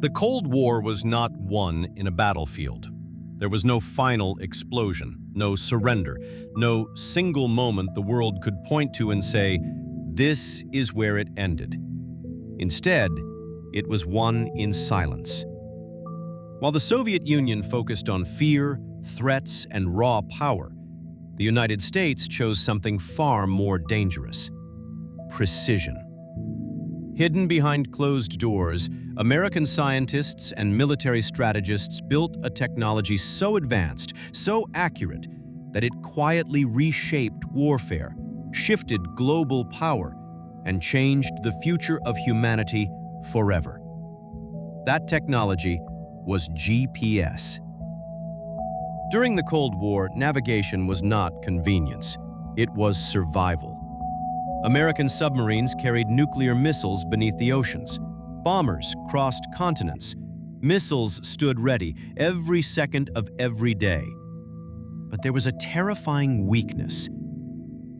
The Cold War was not won in a battlefield. There was no final explosion, no surrender, no single moment the world could point to and say, "This is where it ended." Instead, it was won in silence. While the Soviet Union focused on fear, threats, and raw power, the United States chose something far more dangerous: precision. Hidden behind closed doors, American scientists and military strategists built a technology so advanced, so accurate, that it quietly reshaped warfare, shifted global power, and changed the future of humanity forever. That technology was GPS. During the Cold War, navigation was not convenience. It was survival. American submarines carried nuclear missiles beneath the oceans. Bombers crossed continents. Missiles stood ready every second of every day. But there was a terrifying weakness.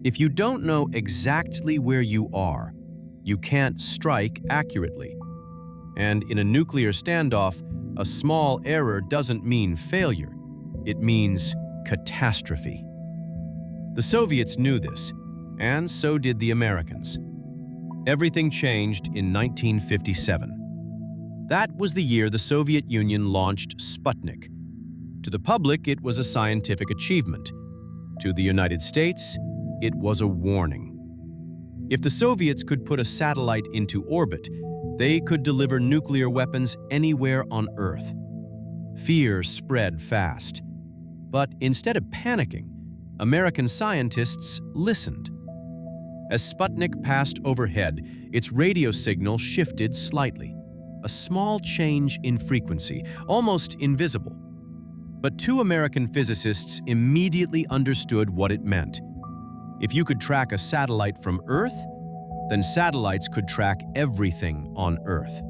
If you don't know exactly where you are, you can't strike accurately. And in a nuclear standoff, a small error doesn't mean failure. It means catastrophe. The Soviets knew this, and so did the Americans. Everything changed in 1957. That was the year the Soviet Union launched Sputnik. To the public, it was a scientific achievement. To the United States, it was a warning. If the Soviets could put a satellite into orbit, they could deliver nuclear weapons anywhere on Earth. Fear spread fast. But instead of panicking, American scientists listened. As Sputnik passed overhead, its radio signal shifted slightly. A small change in frequency, almost invisible. But two American physicists immediately understood what it meant. If you could track a satellite from Earth, then satellites could track everything on Earth.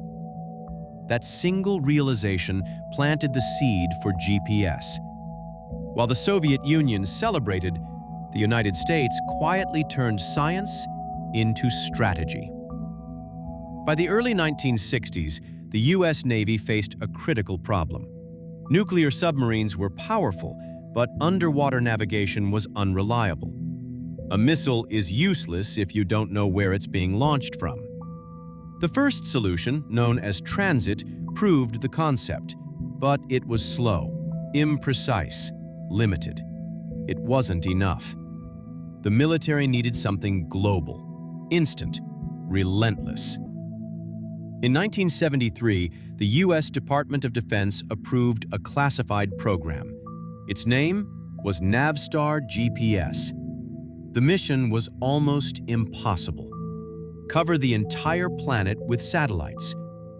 That single realization planted the seed for GPS. While the Soviet Union celebrated, the United States quietly turned science into strategy. By the early 1960s, the U.S. Navy faced a critical problem. Nuclear submarines were powerful, but underwater navigation was unreliable. A missile is useless if you don't know where it's being launched from. The first solution, known as transit, proved the concept, but it was slow, imprecise, limited. It wasn't enough. The military needed something global, instant, relentless. In 1973, the U.S. Department of Defense approved a classified program. Its name was Navstar GPS. The mission was almost impossible. Cover the entire planet with satellites.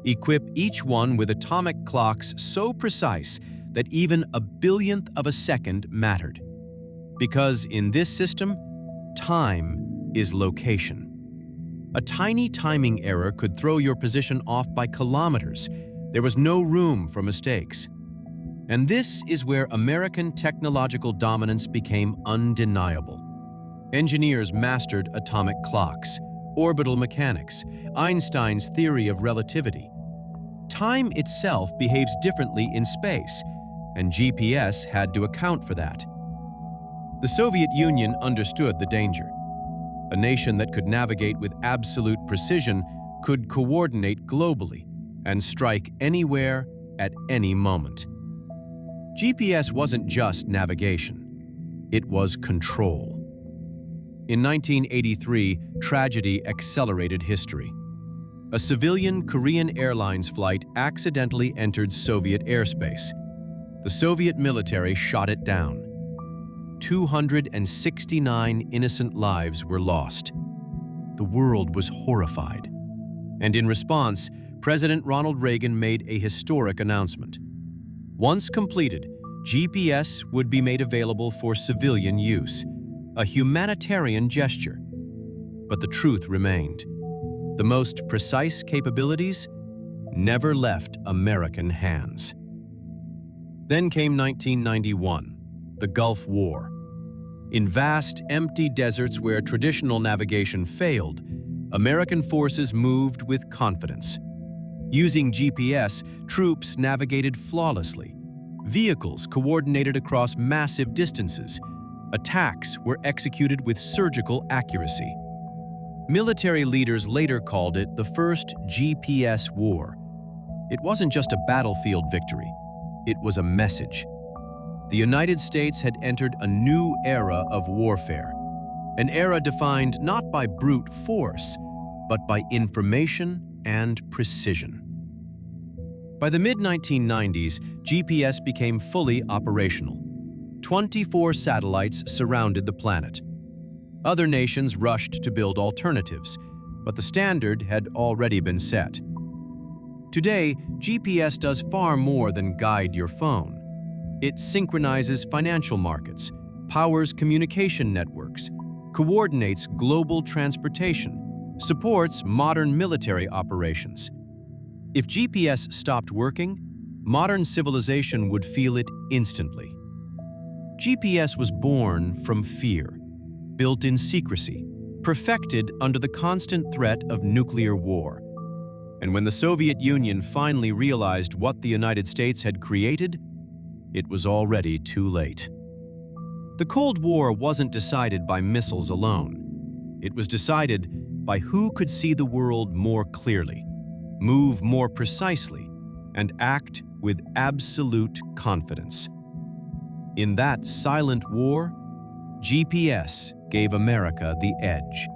Equip each one with atomic clocks so precise that even a billionth of a second mattered. Because in this system, time is location. A tiny timing error could throw your position off by kilometers. There was no room for mistakes. And this is where American technological dominance became undeniable. Engineers mastered atomic clocks, orbital mechanics, Einstein's theory of relativity. Time itself behaves differently in space, and GPS had to account for that. The Soviet Union understood the danger. A nation that could navigate with absolute precision could coordinate globally and strike anywhere at any moment. GPS wasn't just navigation. It was control. In 1983, tragedy accelerated history. A civilian Korean Airlines flight accidentally entered Soviet airspace. The Soviet military shot it down. 269 innocent lives were lost. The world was horrified. And in response, President Ronald Reagan made a historic announcement. Once completed, GPS would be made available for civilian use, a humanitarian gesture. But the truth remained. The most precise capabilities never left American hands. Then came 1991. The Gulf War. In vast, empty deserts where traditional navigation failed, American forces moved with confidence. Using GPS, troops navigated flawlessly. Vehicles coordinated across massive distances. Attacks were executed with surgical accuracy. Military leaders later called it the first GPS war. It wasn't just a battlefield victory. It was a message. The United States had entered a new era of warfare, an era defined not by brute force, but by information and precision. By the mid-1990s, GPS became fully operational. 24 satellites surrounded the planet. Other nations rushed to build alternatives, but the standard had already been set. Today, GPS does far more than guide your phone. It synchronizes financial markets, powers communication networks, coordinates global transportation, supports modern military operations. If GPS stopped working, modern civilization would feel it instantly. GPS was born from fear, built in secrecy, perfected under the constant threat of nuclear war. And when the Soviet Union finally realized what the United States had created, it was already too late. The Cold War wasn't decided by missiles alone. It was decided by who could see the world more clearly, move more precisely, and act with absolute confidence. In that silent war, GPS gave America the edge.